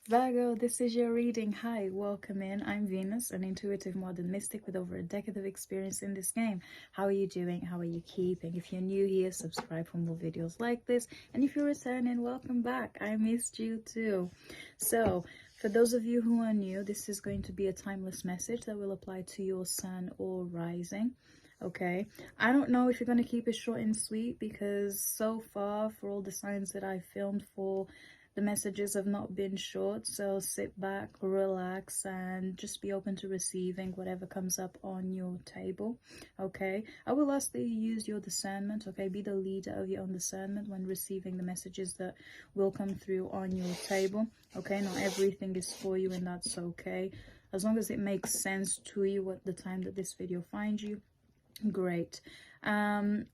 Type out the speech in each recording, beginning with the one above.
Virgo, this is your reading. Hi, welcome in. I'm Venus, an intuitive modern mystic with over a decade of experience in this game. How are you doing? How are you keeping? If you're new here, subscribe for more videos like this. And if you're returning, welcome back. I missed you too. So, for those of you who are new, this is going to be a timeless message that will apply to your sun or rising. Okay, I don't know if you're going to keep it short and sweet, because so far, for all the signs that I filmed for, the messages have not been short. So sit back, relax, and just be open to receiving whatever comes up on your table. Okay, I will ask that you use your discernment. Okay, be the leader of your own discernment when receiving the messages that will come through on your table. Okay, not everything is for you, and that's okay, as long as it makes sense to you at the time that this video finds you. Great.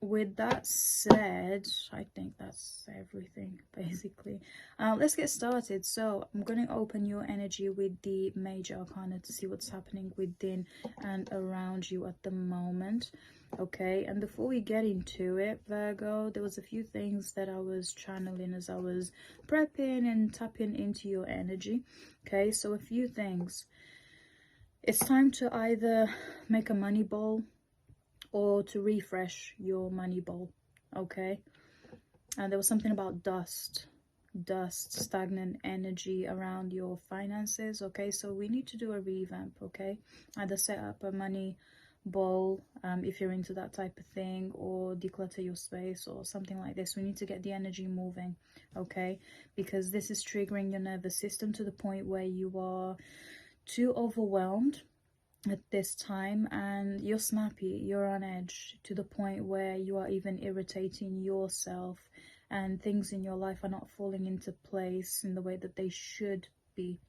With that said, I think that's everything basically. Let's get started. So I'm going to open your energy with the major arcana to see what's happening within and around you at the moment. Okay, and before we get into it, Virgo, there was a few things that I was channeling as I was prepping and tapping into your energy. Okay, so a few things. It's time to either make a money bowl or to refresh your money bowl. Okay, and there was something about dust, stagnant energy around your finances. Okay, so we need to do a revamp. Okay, either set up a money bowl if you're into that type of thing, or declutter your space or something like this. We need to get the energy moving. Okay, because this is triggering your nervous system to the point where you are too overwhelmed at this time, and you're snappy, you're on edge to the point where you are even irritating yourself, and things in your life are not falling into place in the way that they should be.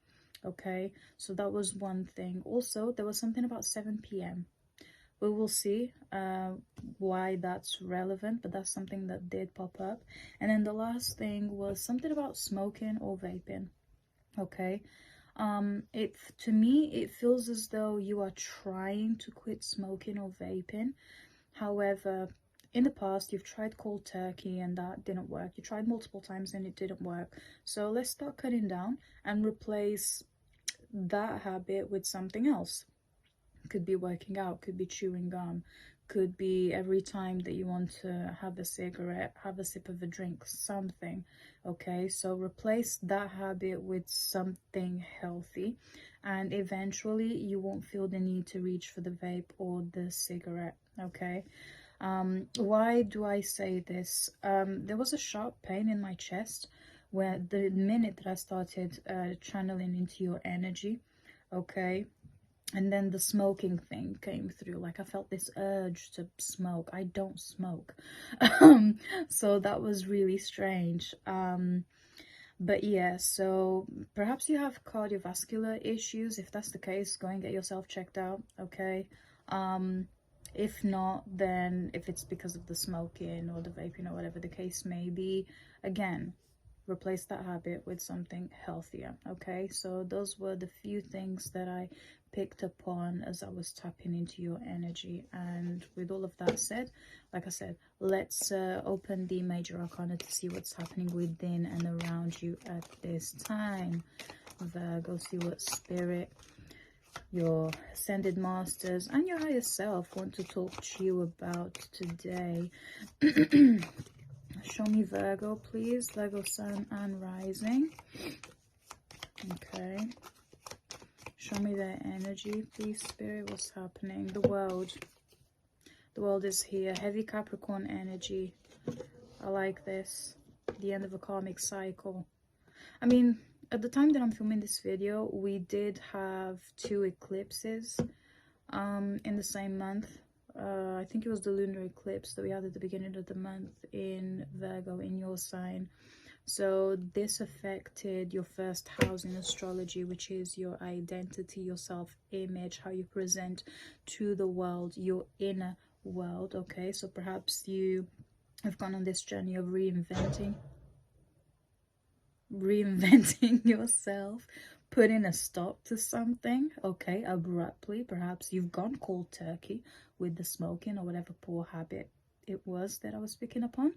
Okay, so that was one thing. Also, there was something about 7 p.m. We will see why that's relevant, but that's something that did pop up. And then the last thing was something about smoking or vaping. Okay, to me it feels as though you are trying to quit smoking or vaping. However, in the past you've tried cold turkey and that didn't work. You tried multiple times and it didn't work. So let's start cutting down and replace that habit with something else. Could be working out, could be chewing gum, could be every time that you want to have a cigarette, have a sip of a drink, something. Okay, so replace that habit with something healthy, and eventually you won't feel the need to reach for the vape or the cigarette. Okay, why do I say this? There was a sharp pain in my chest where the minute that I started channeling into your energy. Okay, and then the smoking thing came through. Like, I felt this urge to smoke. I don't smoke. So that was really strange. But yeah, so perhaps you have cardiovascular issues. If that's the case, go and get yourself checked out. Okay, if not, then if it's because of the smoking or the vaping or whatever the case may be, again, replace that habit with something healthier. Okay, so those were the few things that I picked up on as I was tapping into your energy. And with all of that said, like I said, let's open the major arcana to see what's happening within and around you at this time. Virgo, see what spirit, your ascended masters, and your higher self want to talk to you about today. Show me Virgo, please. Virgo sun and rising. Okay. Show me their energy, please, spirit. What's happening? The world. The world is here. Heavy Capricorn energy. I like this. The end of a karmic cycle. I mean, at the time that I'm filming this video, we did have 2 eclipses in the same month. I think it was the lunar eclipse that we had at the beginning of the month in Virgo, in your sign. So this affected your first house in astrology, which is your identity, your self-image, how you present to the world, your inner world. Okay, so perhaps you have gone on this journey of reinventing yourself, putting a stop to something, okay, abruptly. Perhaps you've gone cold turkey with the smoking or whatever poor habit it was that I was picking up on.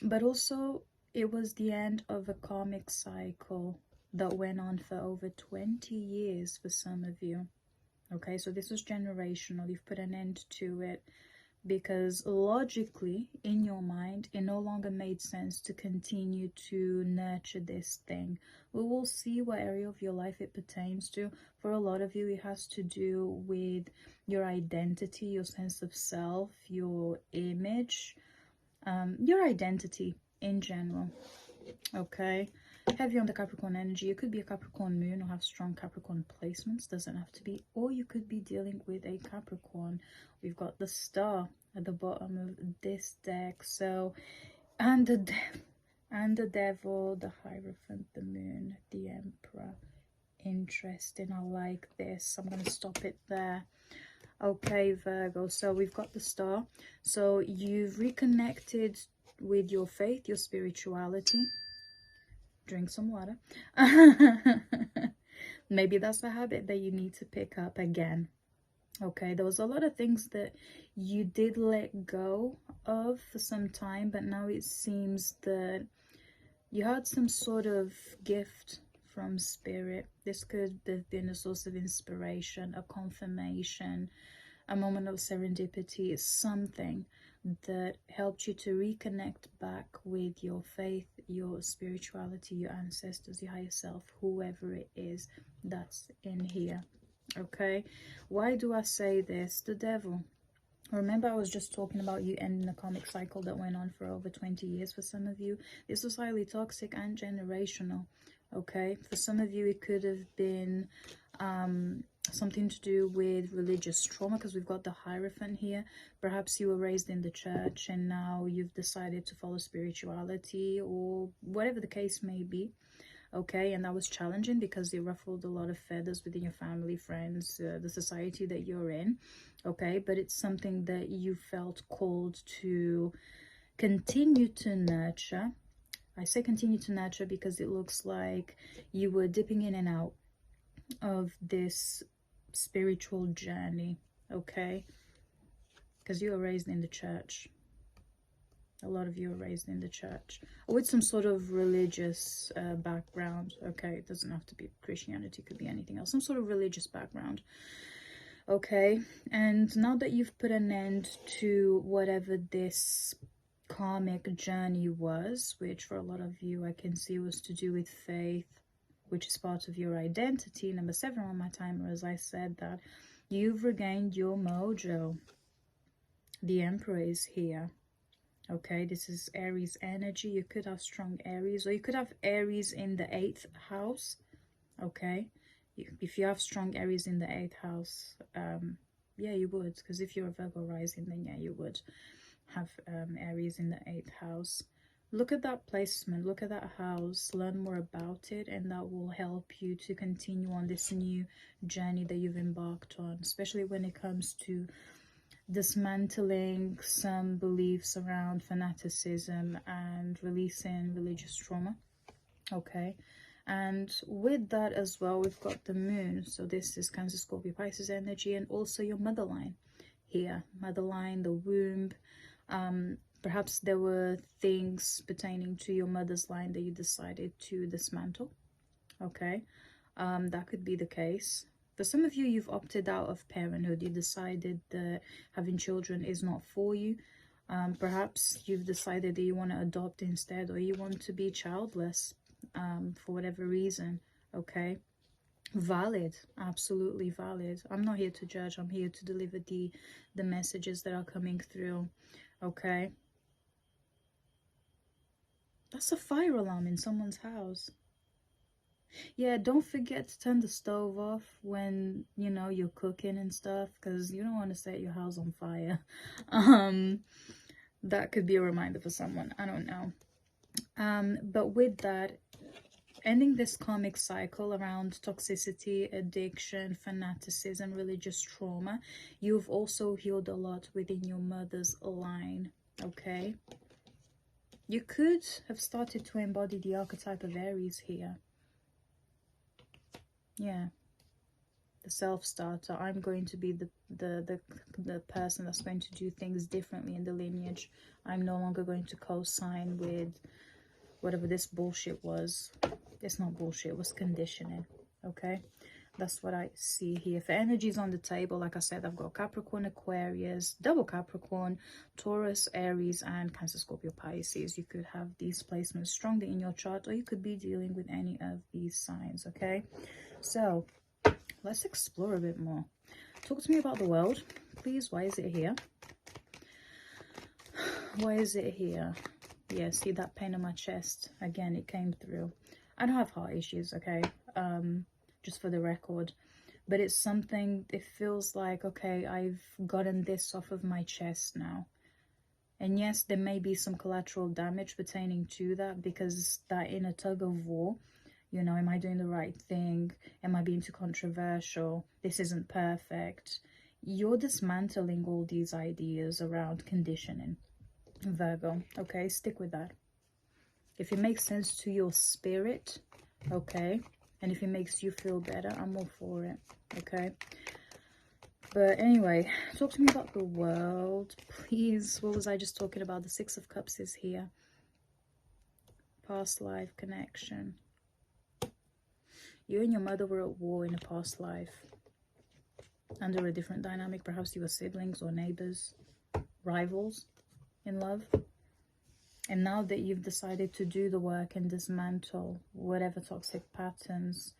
But also it was the end of a karmic cycle. that went on for over 20 years for some of you. Okay, so this was generational. You've put an end to it because logically in your mind it no longer made sense to continue to nurture this thing. We will see what area of your life it pertains to. For a lot of you, it has to do with your identity, your sense of self, your image, your identity in general. Okay, heavy on the Capricorn energy. It could be a Capricorn moon or have strong Capricorn placements, doesn't have to be, or you could be dealing with a Capricorn. We've got the star at the bottom of this deck, so and the devil, the Hierophant, the moon, the Emperor. Interesting, I like this. I'm going to stop it there. Okay, Virgo, so we've got the star. So you've reconnected with your faith, your spirituality. Drink some water. Maybe that's a habit that you need to pick up again. Okay, there was a lot of things that you did let go of for some time, but now it seems that you had some sort of gift from spirit. This could have been a source of inspiration, a confirmation, a moment of serendipity, something that helped you to reconnect back with your faith, your spirituality, your ancestors, your higher self, whoever it is that's in here. Okay, why do I say this? The devil. Remember, I was just talking about you ending the karmic cycle that went on for over 20 years for some of you. This was highly toxic and generational. Okay, for some of you it could have been something to do with religious trauma, because we've got the Hierophant here. Perhaps you were raised in the church and now you've decided to follow spirituality, or whatever the case may be. Okay, and that was challenging because it ruffled a lot of feathers within your family, friends, the society that you're in. Okay, but it's something that you felt called to continue to nurture. I say continue to nurture because it looks like you were dipping in and out of this spiritual journey. Okay, because you were raised in the church. A lot of you are raised in the church with some sort of religious background. Okay, it doesn't have to be Christianity, it could be anything else, some sort of religious background. Okay, and now that you've put an end to whatever this karmic journey was, which for a lot of you I can see was to do with faith, which is part of your identity. Number 7 on my timer, as I said, that you've regained your mojo. The Emperor is here. Okay, this is Aries energy. You could have strong Aries, or you could have Aries in the 8th house. Okay, if you have strong Aries in the 8th house, yeah, you would, because if you're a Virgo rising, then yeah, you would have Aries in the 8th house. Look at that placement, look at that house, learn more about it, and that will help you to continue on this new journey that you've embarked on, especially when it comes to dismantling some beliefs around fanaticism and releasing religious trauma. Okay, and with that as well, we've got the moon. So this is Cancer, Scorpio, Pisces energy, and also your motherline here. Motherline, the womb. Perhaps there were things pertaining to your mother's line that you decided to dismantle. Okay, that could be the case. For some of you, you've opted out of parenthood. You decided that having children is not for you. Perhaps you've decided that you want to adopt instead, or you want to be childless for whatever reason. Okay, valid, absolutely valid. I'm not here to judge. I'm here to deliver the messages that are coming through. Okay, that's a fire alarm in someone's house. Yeah, don't forget to turn the stove off when, you know, you're cooking and stuff, because you don't want to set your house on fire. That could be a reminder for someone. I don't know. But with that, ending this karmic cycle around toxicity, addiction, fanaticism, religious trauma, you've also healed a lot within your mother's line. Okay? You could have started to embody the archetype of Aries here. Yeah, the self-starter. I'm going to be the person that's going to do things differently in the lineage. I'm no longer going to co-sign with whatever this bullshit was. It's not bullshit. It was conditioning. Okay, that's what I see here. For energies on the table, like I said, I've got Capricorn, Aquarius, double Capricorn, Taurus, Aries, and Cancer, Scorpio, Pisces. You could have these placements strongly in your chart, or you could be dealing with any of these signs. Okay, so let's explore a bit more. Talk to me about the world, please. Why is it here? Why is it here? Yeah, see that pain in my chest? Again, it came through. I don't have heart issues, okay? Just for the record. But it's something, it feels like, okay, I've gotten this off of my chest now. And yes, there may be some collateral damage pertaining to that, because that inner tug of war, you know, am I doing the right thing? Am I being too controversial? This isn't perfect. You're dismantling all these ideas around conditioning, Virgo. Okay, stick with that. If it makes sense to your spirit, okay, and if it makes you feel better, I'm all for it, okay? But anyway, talk to me about the world, please. What was I just talking about? The Six of Cups is here. Past life connection. You and your mother were at war in a past life. Under a different dynamic. Perhaps you were siblings or neighbors, rivals in love. And now that you've decided to do the work and dismantle whatever toxic patterns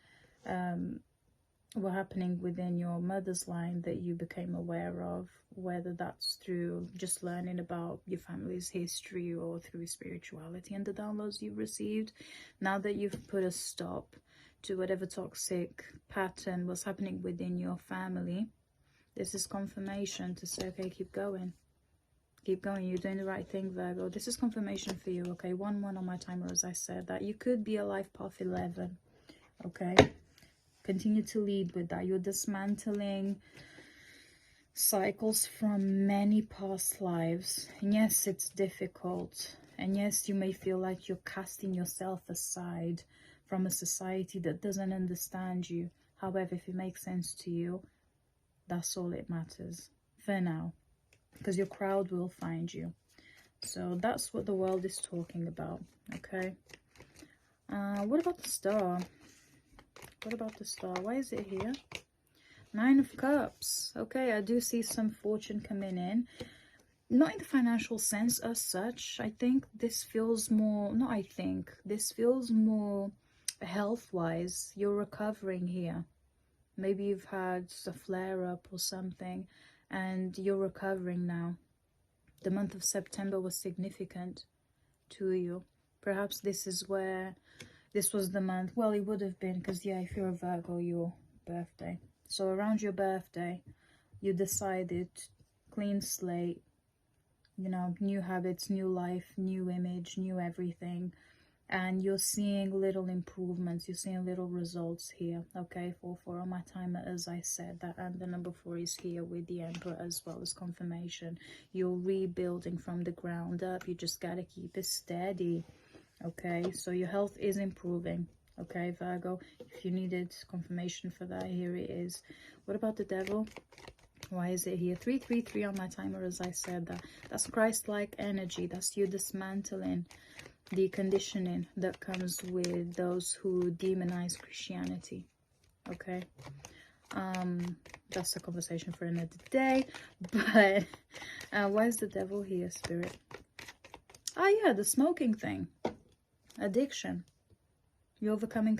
were happening within your mother's line that you became aware of, whether that's through just learning about your family's history or through spirituality and the downloads you've received, now that you've put a stop to whatever toxic pattern was happening within your family, this is confirmation to say, okay, keep going. Keep going. You're doing the right thing, Virgo. This is confirmation for you, okay? 1-1 on my timer, as I said, that you could be a life path 11, okay? Continue to lead with that. You're dismantling cycles from many past lives. And yes, it's difficult. And yes, you may feel like you're casting yourself aside from a society that doesn't understand you. However, if it makes sense to you, that's all it matters for now. Because your crowd will find you. So that's what the world is talking about, okay? What about the star? What about the star? Why is it here? 9 of Cups. Okay, I do see some fortune coming in. Not in the financial sense as such. I think this feels more... No, I think. This feels more health-wise. You're recovering here. Maybe you've had a flare-up or something. And you're recovering now. The month of September was significant to you. Perhaps this is where this was the month. Well, it would have been because, yeah, if you're a Virgo, your birthday. So around your birthday, you decided clean slate, you know, new habits, new life, new image, new everything. And you're seeing little improvements. You're seeing little results here. Okay, 4-4 on my timer, as I said. That, and the number 4 is here with the Emperor as well as confirmation. You're rebuilding from the ground up. You just got to keep it steady. Okay, so your health is improving. Okay, Virgo. If you needed confirmation for that, here it is. What about the Devil? Why is it here? 333 on my timer, as I said. That's Christ-like energy. That's you dismantling the conditioning that comes with those who demonize Christianity. Okay, that's a conversation for another day. But why is the Devil here, Spirit? Oh yeah, the smoking thing, addiction. You're overcoming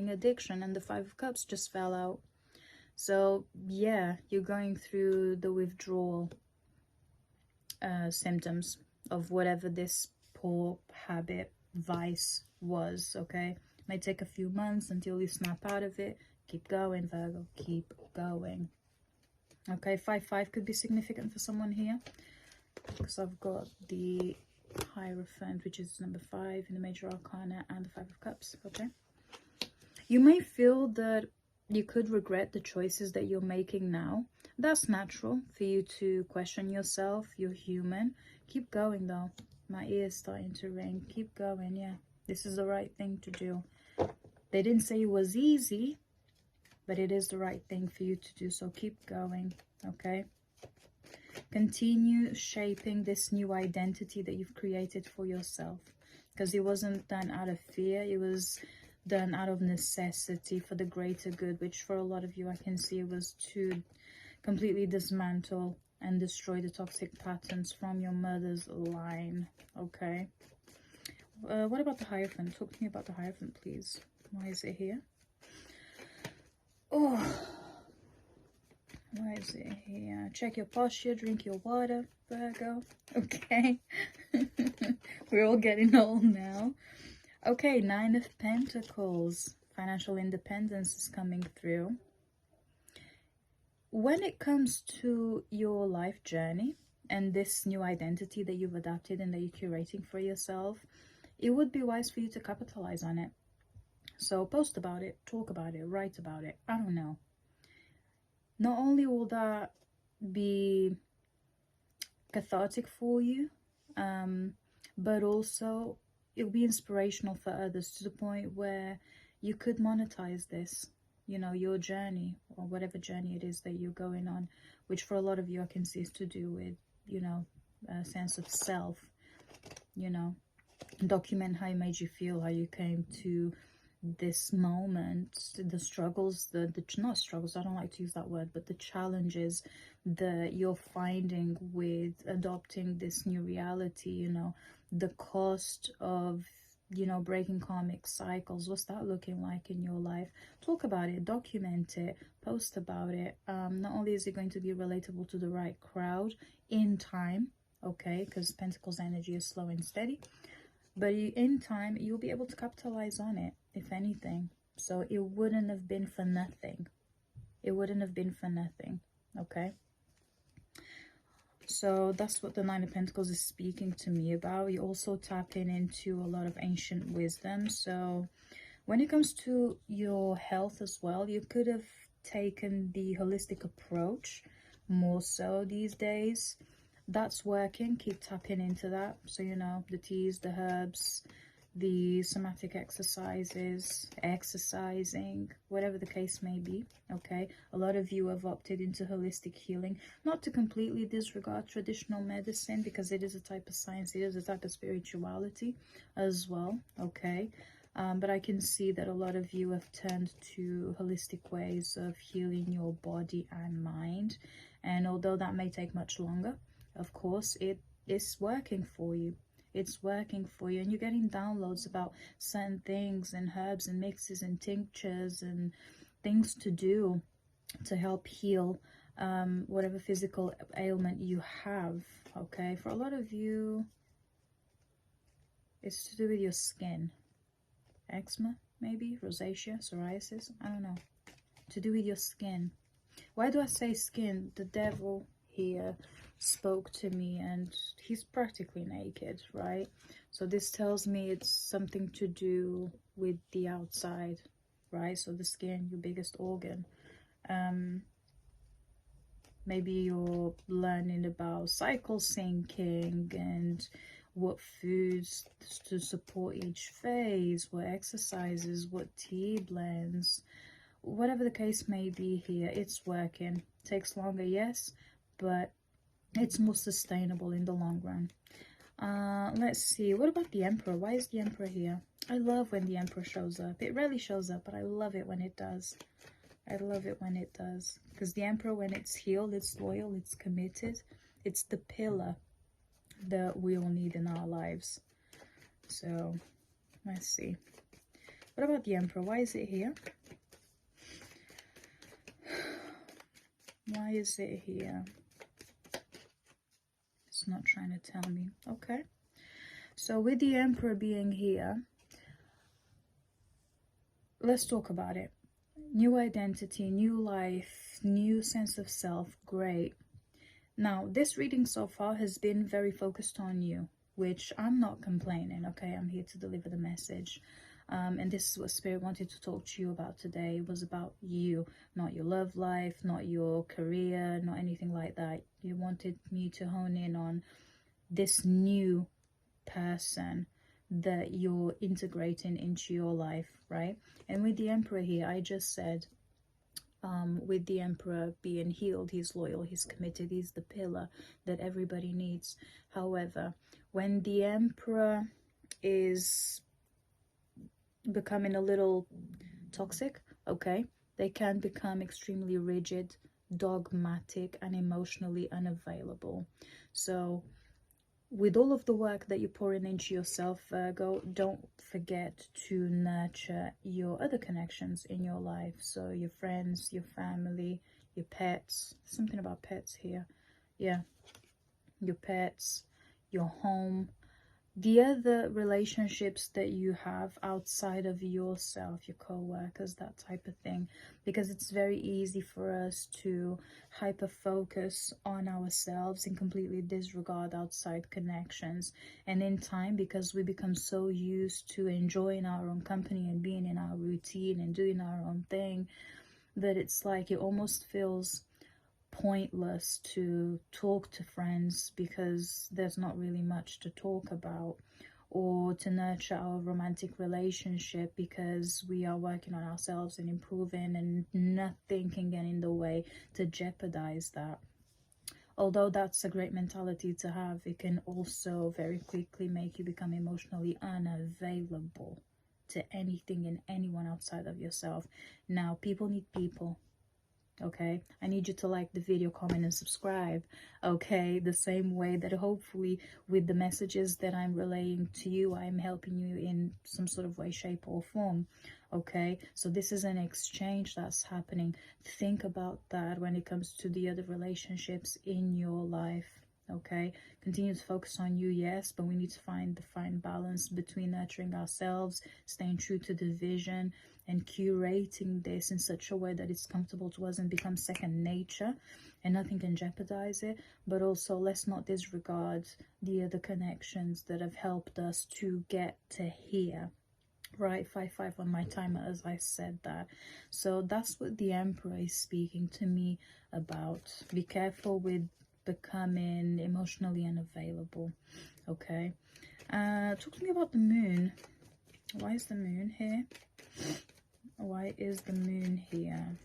addiction, and the 5 of Cups just fell out. So yeah, you're going through the withdrawal symptoms of whatever this poor habit, vice was, okay? May take a few months until you snap out of it. Keep going, Virgo. Keep going. Okay, 5-5 could be significant for someone here. Because I've got the Hierophant, which is number 5 in the Major Arcana, and the 5 of Cups, okay? You may feel that you could regret the choices that you're making now. That's natural for you to question yourself. You're human. Keep going, though. My ear's starting to ring. Keep going, yeah. This is the right thing to do. They didn't say it was easy, but it is the right thing for you to do. So keep going, okay? Continue shaping this new identity that you've created for yourself. because it wasn't done out of fear. It was done out of necessity for the greater good, which for a lot of you I can see was to completely dismantle and destroy the toxic patterns from your mother's line. Okay, what about the Hierophant? Talk to me about the Hierophant, please. Why is it here? Oh, why is it here? Check your posture, drink your water, Virgo. Okay. We're all getting old now. Okay, Nine of Pentacles. Financial independence is coming through. When it comes to your life journey and this new identity that you've adapted and that you're curating for yourself, it would be wise for you to capitalize on it. So post about it, talk about it, write about it. I don't know. Not only will that be cathartic for you, but also it'll be inspirational for others to the point where you could monetize this, you know, your journey or whatever journey it is that you're going on, which for a lot of you I can see is to do with, you know, a sense of self. You know, document how it made you feel, how you came to this moment, the struggles, the not struggles, I don't like to use that word, but the challenges that you're finding with adopting this new reality, you know, the cost of, you know, breaking karmic cycles. What's that looking like in your life? Talk about it, document it, post about it. Not only is it going to be relatable to the right crowd in time, okay, because Pentacles energy is slow and steady, but in time you'll be able to capitalize on it, if anything. So it wouldn't have been for nothing. It wouldn't have been for nothing. Okay, so that's what the Nine of Pentacles is speaking to me about. You're also tapping into a lot of ancient wisdom. So when it comes to your health as well, you could have taken the holistic approach more so these days. That's working. Keep tapping into that. So, you know, the teas, the herbs, the somatic exercises, exercising, whatever the case may be. Okay, a lot of you have opted into holistic healing, not to completely disregard traditional medicine, because it is a type of science, it is a type of spirituality as well. Okay, but I can see that a lot of you have turned to holistic ways of healing your body and mind, and although that may take much longer, of course, it is working for you. It's working for you, and you're getting downloads about certain things and herbs and mixes and tinctures and things to do to help heal whatever physical ailment you have. Okay, for a lot of you, it's to do with your skin. Eczema, maybe, rosacea, psoriasis, I don't know. To do with your skin. Why do I say skin? The devil here spoke to me and he's practically naked, right? So this tells me it's something to do with the outside, right? So the skin, your biggest organ. Maybe you're learning about cycle syncing and what foods to support each phase, what exercises, what tea blends, whatever the case may be here. It's working. Takes longer, yes, but it's more sustainable in the long run. Let's see, what about the Emperor? Why is the Emperor here? I love when the Emperor shows up. It rarely shows up, but I love it when it does. I love it when it does, because the Emperor, when it's healed, it's loyal, it's committed, it's the pillar that we all need in our lives. So let's see, what about the Emperor? Why is it here? Why is it here? It's not trying to tell me. Okay, so with the Emperor being here, let's talk about it. New identity, new life, new sense of self. Great. Now, this reading so far has been very focused on you, which I'm not complaining, okay? I'm here to deliver the message. And this is what Spirit wanted to talk to you about today. It was about you, not your love life, not your career, not anything like that. You wanted me to hone in on this new person that you're integrating into your life, right? And with the Emperor here, I just said, with the Emperor being healed, he's loyal, he's committed, he's the pillar that everybody needs. However, when the Emperor is becoming a little toxic, okay? They can become extremely rigid, dogmatic, and emotionally unavailable. So with all of the work that you're pouring into yourself, Virgo, don't forget to nurture your other connections in your life. So your friends, your family, your pets. Something about pets here. Yeah. Your pets, your home, the other relationships that you have outside of yourself, your co-workers, that type of thing, because it's very easy for us to hyper focus on ourselves and completely disregard outside connections. And in time, because we become so used to enjoying our own company and being in our routine and doing our own thing, that it's like it almost feels pointless to talk to friends because there's not really much to talk about, or to nurture our romantic relationship because we are working on ourselves and improving, and nothing can get in the way to jeopardize that. Although that's a great mentality to have, it can also very quickly make you become emotionally unavailable to anything and anyone outside of yourself. Now, people need people. Okay, I need you to like the video, comment, and subscribe. Okay, the same way that hopefully with the messages that I'm relaying to you, I'm helping you in some sort of way, shape, or form. Okay, so this is an exchange that's happening. Think about that when it comes to the other relationships in your life. Okay, continue to focus on you, yes, but we need to find the fine balance between nurturing ourselves, staying true to the vision, and curating this in such a way that it's comfortable to us and becomes second nature, and nothing can jeopardize it. But also, let's not disregard the other connections that have helped us to get to here. Right, 5-5 on my timer as I said that. So that's what the Emperor is speaking to me about. Be careful with becoming emotionally unavailable. Okay, talk to me about the moon. Why is the moon here? Why is the moon here?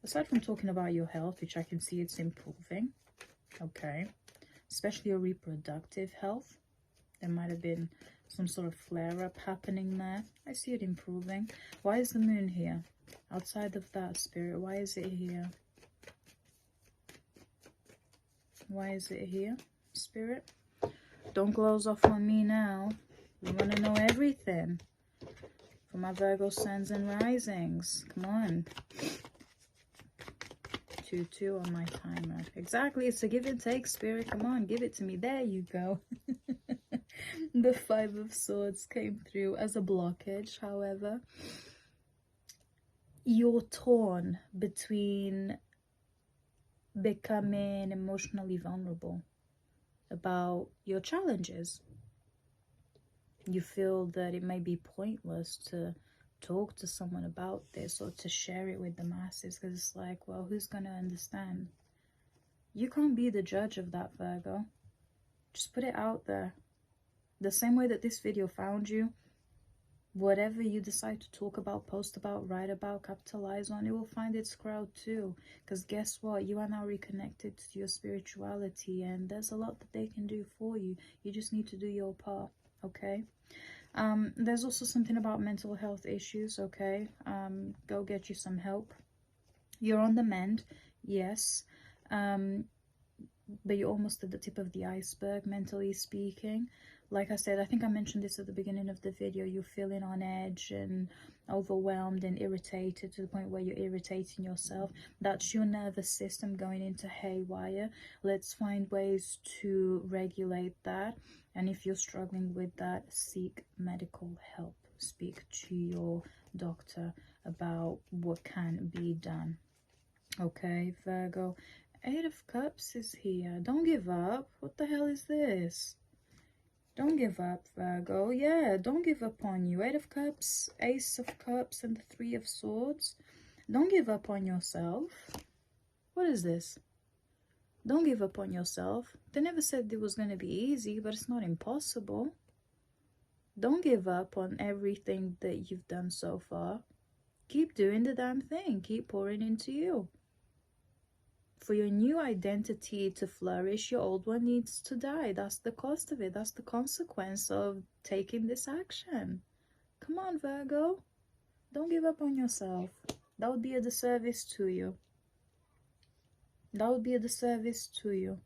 Aside from talking about your health, which I can see it's improving, okay, especially your reproductive health, there might have been some sort of flare-up happening there. I see it improving. Why is the moon here? Outside of that, Spirit, why is it here? Why is it here, Spirit? Don't close off on me now. We want to know everything. For my Virgo suns and risings. Come on. 2-2 on my timer. Exactly. It's a give and take, Spirit. Come on. Give it to me. There you go. The 5 of Swords came through as a blockage. However, you're torn between becoming emotionally vulnerable about your challenges. You feel that it may be pointless to talk to someone about this or to share it with the masses, because it's like, well, who's going to understand? You can't be the judge of that, Virgo. Just put it out there. The same way that this video found you, whatever you decide to talk about, post about, write about, capitalize on, it will find its crowd too. Because guess what? You are now reconnected to your spirituality, and there's a lot that they can do for you. You just need to do your part. Okay, there's also something about mental health issues. Okay, go get you some help. You're on the mend, yes, but you're almost at the tip of the iceberg, mentally speaking. Like I said, I think I mentioned this at the beginning of the video, you're feeling on edge and overwhelmed and irritated to the point where you're irritating yourself. That's your nervous system going into haywire. Let's find ways to regulate that. And if you're struggling with that, seek medical help. Speak to your doctor about what can be done. Okay, Virgo. 8 of Cups is here. Don't give up. What the hell is this? Don't give up, Virgo. Yeah, don't give up on you. 8 of Cups, Ace of Cups, and the 3 of Swords. Don't give up on yourself. What is this? Don't give up on yourself. They never said it was going to be easy, but it's not impossible. Don't give up on everything that you've done so far. Keep doing the damn thing. Keep pouring into you. For your new identity to flourish, your old one needs to die. That's the cost of it. That's the consequence of taking this action. Come on, Virgo. Don't give up on yourself. That would be a disservice to you. That would be a disservice to you.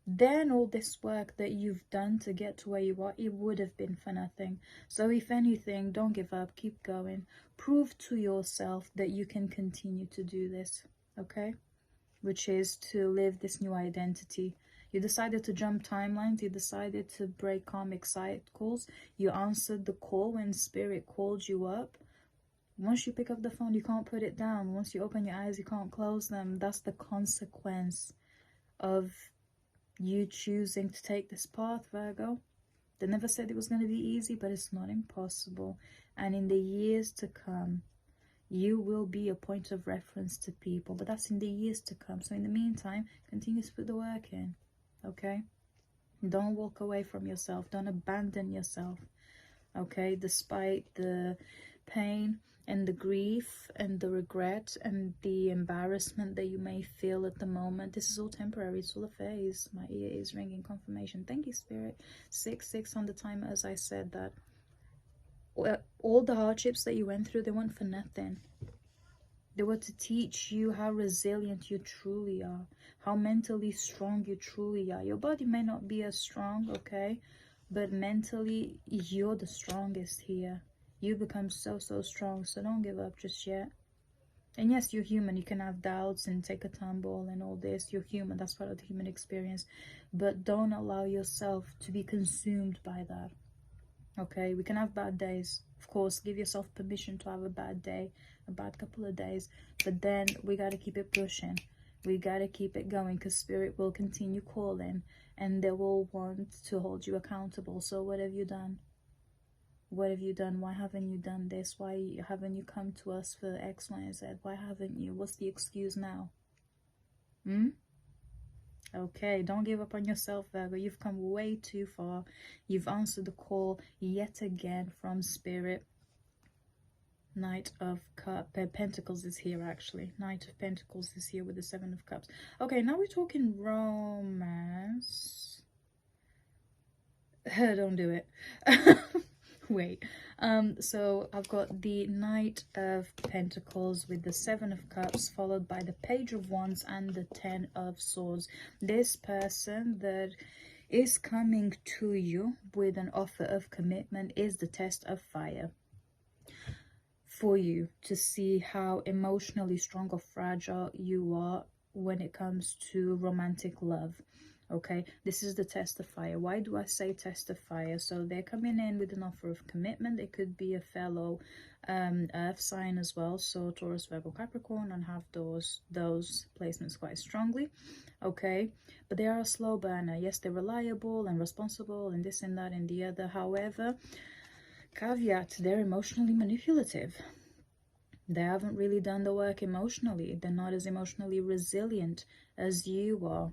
Then all this work that you've done to get to where you are, it would have been for nothing. So if anything, don't give up. Keep going. Prove to yourself that you can continue to do this. Okay? Which is to live this new identity. You decided to jump timelines. You decided to break karmic cycles. You answered the call when spirit called you up. Once you pick up the phone, you can't put it down. Once you open your eyes, you can't close them. That's the consequence of you choosing to take this path, Virgo. They never said it was going to be easy, but it's not impossible. And in the years to come, you will be a point of reference to people. But that's in the years to come. So in the meantime, continue to put the work in. Okay? Don't walk away from yourself. Don't abandon yourself. Okay? Despite the pain and the grief and the regret and the embarrassment that you may feel at the moment, this is all temporary. It's all a phase. My ear is ringing confirmation. Thank you, Spirit. 6 on the timer, as I said that. All the hardships that you went through, they weren't for nothing. They were to teach you how resilient you truly are, how mentally strong you truly are. Your body may not be as strong, okay, but mentally you're the strongest here. You become so strong, so don't give up just yet. And yes, you're human. You can have doubts and take a tumble and all this. You're human. That's part of the human experience. But don't allow yourself to be consumed by that. Okay, we can have bad days. Of course, give yourself permission to have a bad day, a bad couple of days. But then we got to keep it pushing. We got to keep it going, because Spirit will continue calling and they will want to hold you accountable. So what have you done? What have you done? Why haven't you done this? Why haven't you come to us for X, Y, and Z? Why haven't you? What's the excuse now? Okay, don't give up on yourself, Virgo. You've come way too far. You've answered the call yet again from Spirit. Knight of Pentacles is here, actually. Knight of Pentacles is here with the 7 of Cups. Okay, now we're talking romance. Don't do it. Wait, so I've got the Knight of Pentacles with the 7 of Cups, followed by the Page of Wands and the 10 of Swords. This person that is coming to you with an offer of commitment is the test of fire for you, to see how emotionally strong or fragile you are when it comes to romantic love. Okay, this is the test of fire. Why do I say test of fire? So they're coming in with an offer of commitment. It could be a fellow earth sign as well, so Taurus, Virgo, Capricorn, and have those placements quite strongly. Okay, but they are a slow burner. Yes, they're reliable and responsible and this and that and the other. However, caveat, they're emotionally manipulative. They haven't really done the work emotionally. They're not as emotionally resilient as you are.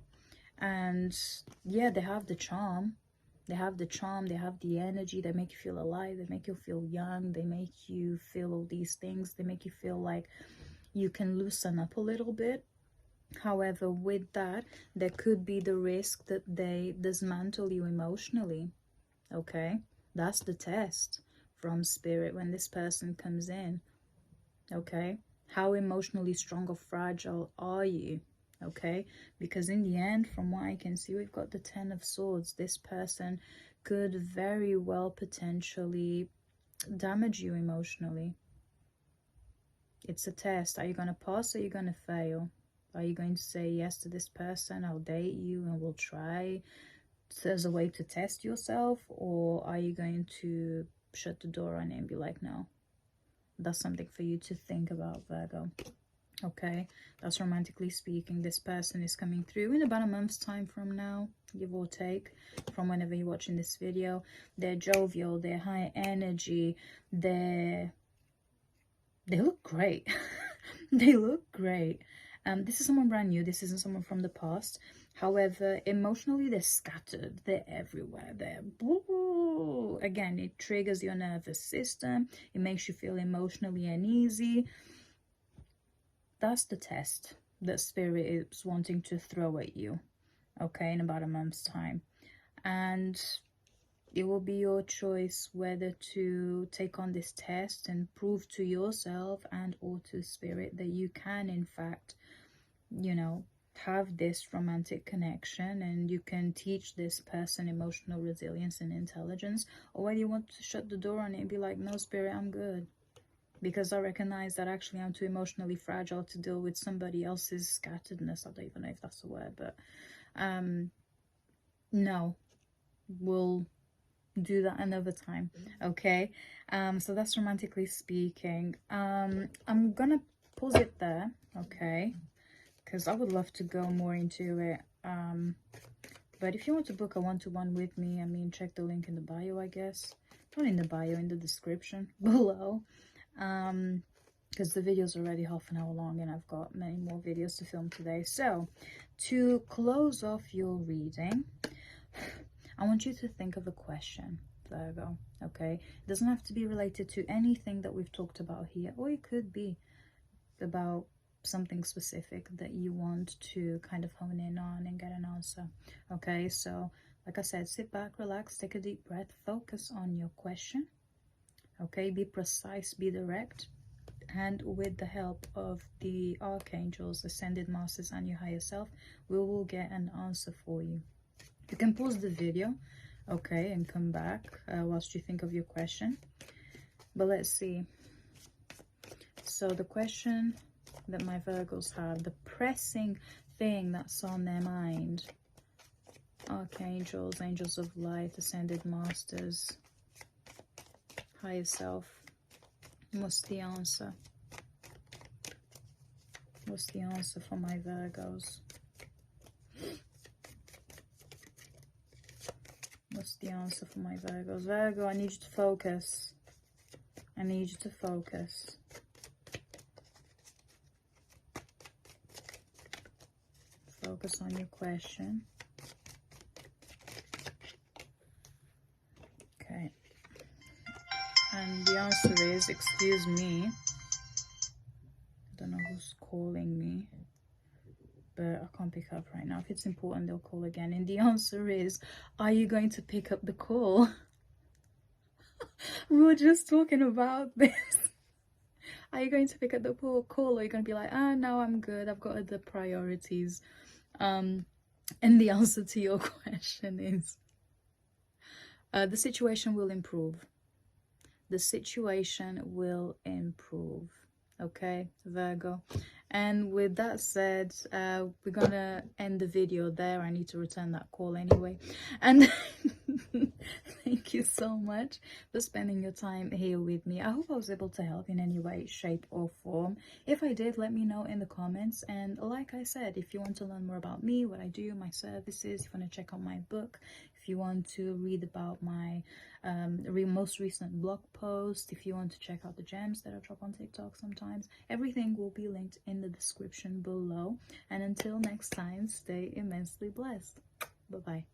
And yeah, they have the charm. They have the charm. They have the energy. They make you feel alive. They make you feel young. They make you feel all these things. They make you feel like you can loosen up a little bit. However, with that, there could be the risk that they dismantle you emotionally. Okay, that's the test from Spirit when this person comes in. Okay, how emotionally strong or fragile are you? Okay, because in the end, from what I can see, we've got the 10 of Swords. This person could very well potentially damage you emotionally. It's a test. Are you going to pass or are you going to fail? Are you going to say yes to this person? I'll date you and we'll try as a way to test yourself, or are you going to shut the door on it and be like, no? That's something for you to think about, Virgo. Okay, that's romantically speaking. This person is coming through in about a month's time from now, give or take, from whenever you're watching this video. They're jovial, they're high energy, they look great. They look great. This is someone brand new. This isn't someone from the past. However, emotionally, they're scattered. They're everywhere. They're again, it triggers your nervous system. It makes you feel emotionally uneasy. That's the test. that spirit is wanting to throw at you, okay, in about a month's time. And it will be your choice whether to take on this test and prove to yourself and or to spirit that you can, in fact, you know, have this romantic connection and you can teach this person emotional resilience and intelligence, or whether you want to shut the door on it and be like, no, spirit, I'm good. Because I recognize that actually I'm too emotionally fragile to deal with somebody else's scatteredness. I don't even know if that's the word, but no, we'll do that another time, okay? So that's romantically speaking. I'm gonna pause it there, okay? Because I would love to go more into it. But if you want to book a one-to-one with me, I mean, check the link in the bio, I guess. Not in the bio, in the description below. Because the video's already half an hour long and I've got many more videos to film today. So to close off your reading, I want you to think of a question, Virgo, okay? It doesn't have to be related to anything that we've talked about here, or it could be about something specific that you want to kind of hone in on and get an answer, okay? So like I said, sit back, relax, take a deep breath, focus on your question, okay? Be precise, be direct, and with the help of the archangels, ascended masters, and your higher self, we will get an answer for you. You can pause the video, okay, and come back whilst you think of your question. But let's see. So the question that my Virgos have, the pressing thing that's on their mind, archangels, angels of light, ascended masters, higher self, what's the answer? What's the answer for my Virgos? What's the answer for my Virgos? Virgo, I need you to focus. I need you to focus. Focus on your question. Okay. And the answer is, excuse me. I don't know who's calling me, but I can't pick up right now. If it's important, they'll call again. And the answer is, are you going to pick up the call? We were just talking about this. Are you going to pick up the call, or are you going to be like, ah, no, I'm good, I've got other priorities? And the answer to your question is, the situation will improve. The situation will improve. Okay, Virgo. And with that said, we're gonna end the video there. I need to return that call anyway. And thank you so much for spending your time here with me. I hope I was able to help in any way, shape or form. If I did, let me know in the comments. And like I said, if you want to learn more about me, what I do, my services, if you want to check out my book, if you want to read about my most recent blog post, if you want to check out the gems that I drop on TikTok sometimes, everything will be linked in the description below. And until next time, stay immensely blessed. Bye bye.